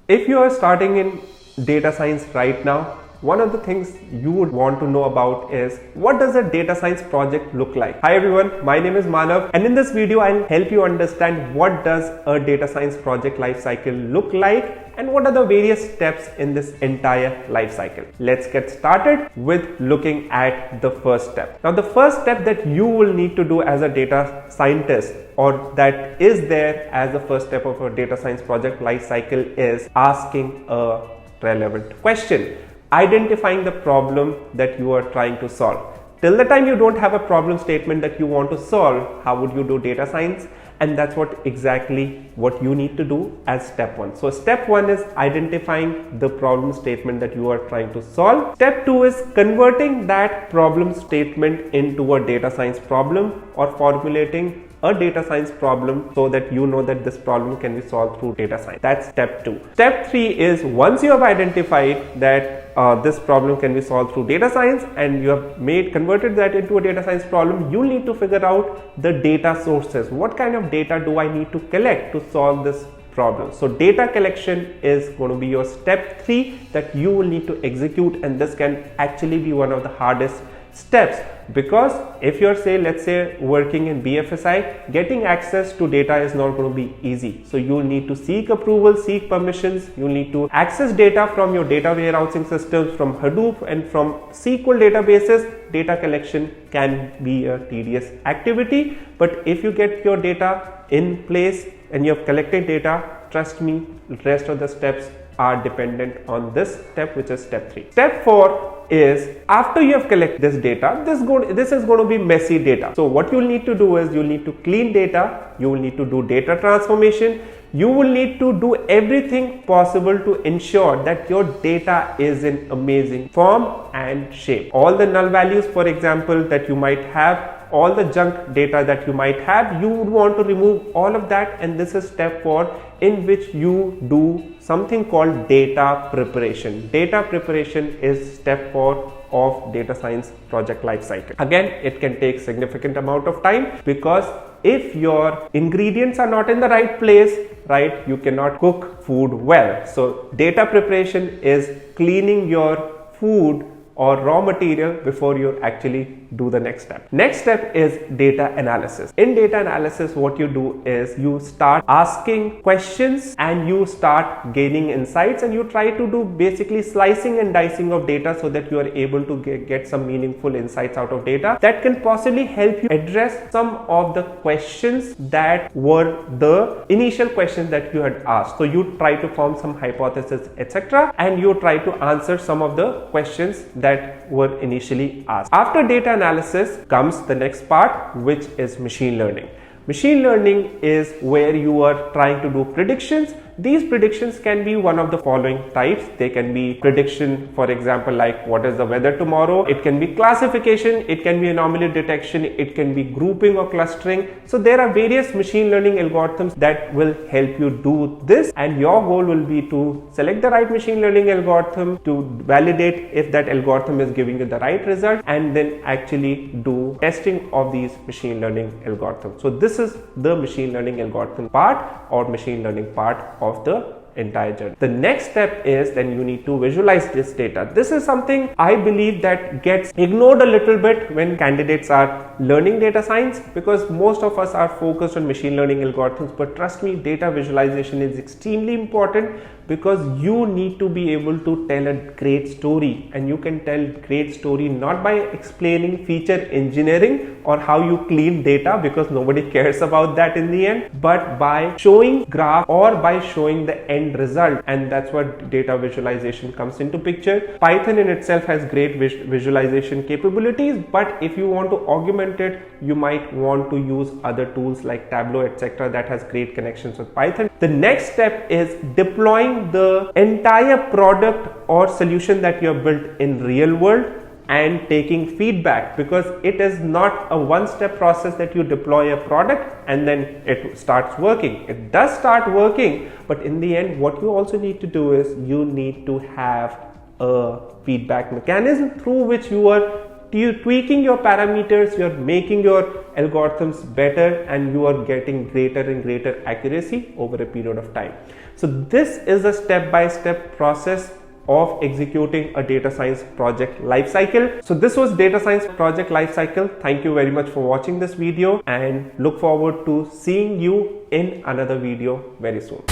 If you are starting in data science right now, one of the things you would want to know about is what does a data science project look like? Hi everyone, my name is Manav, and in this video I'll help you understand what does a data science project lifecycle look like and what are the various steps in this entire lifecycle. Let's get started with looking at the first step. Now the first step that you will need to do as a data scientist, or that is there as the first step of a data science project lifecycle, is asking a relevant question. Identifying the problem that you are trying to solve. Till the time you don't have a problem statement that you want to solve, how would you do data science? And that's exactly what you need to do as step one. So step one is identifying the problem statement that you are trying to solve. Step two is converting that problem statement into a data science problem, or formulating a data science problem so that you know that this problem can be solved through data science. That's step two. Step three is, once you have identified that this problem can be solved through data science and you have converted that into a data science problem, you need to figure out the data sources. What kind of data do I need to collect to solve this problem? So data collection is going to be your step three that you will need to execute, and this can actually be one of the hardest steps, because if you're let's say working in BFSI, getting access to data is not going to be easy. So you'll need to seek approval, seek permissions, you'll need to access data from your data warehousing systems, from Hadoop and from SQL databases. Data collection can be a tedious activity, but if you get your data in place and you have collected data, trust me, the rest of the steps are dependent on this step, which is step three. Step four is, after you have collected this data, this is going to be messy data. So what you'll need to do is you'll need to clean data, you will need to do data transformation, you will need to do everything possible to ensure that your data is in amazing form and shape. All the null values, for example, that you might have, all the junk data that you might have, you would want to remove all of that, and this is step four, in which you do something called data preparation. Data preparation is step four of data science project lifecycle. Again, it can take significant amount of time, because if your ingredients are not in the right place, right, you cannot cook food well. So data preparation is cleaning your food or raw material before you actually do the next step. Next step is data analysis. In data analysis, what you do is you start asking questions and you start gaining insights, and you try to do basically slicing and dicing of data so that you are able to get some meaningful insights out of data that can possibly help you address some of the questions that were the initial questions that you had asked. So you try to form some hypothesis, etc., and you try to answer some of the questions that were initially asked. After data analysis comes the next part, which is machine learning. Machine learning is where you are trying to do predictions. These predictions can be one of the following types. They can be prediction, for example, like what is the weather tomorrow. It can be classification, it can be anomaly detection, it can be grouping or clustering. So there are various machine learning algorithms that will help you do this, and your goal will be to select the right machine learning algorithm, to validate if that algorithm is giving you the right result, and then actually do testing of these machine learning algorithms. So this is the machine learning algorithm part, or machine learning part of the entire journey. The next step is then you need to visualize this data. This is something I believe that gets ignored a little bit when candidates are learning data science, because most of us are focused on machine learning algorithms, but trust me, data visualization is extremely important, because you need to be able to tell a great story, and you can tell great story not by explaining feature engineering or how you clean data, because nobody cares about that in the end, but by showing graph or by showing the end result, and that's what data visualization comes into picture. Python in itself has great visualization capabilities, but if you want to augment it, you might want to use other tools like Tableau, etc., that has great connections with Python. The next step is deploying the entire product or solution that you have built in real world and taking feedback, because it is not a one-step process that you deploy a product and then it starts working. It does start working, but in the end what you also need to do is you need to have a feedback mechanism through which you are tweaking your parameters, you're making your algorithms better, and you are getting greater and greater accuracy over a period of time. So this is a step-by-step process of executing a data science project lifecycle. So this was data science project lifecycle. Thank you very much for watching this video, and look forward to seeing you in another video very soon.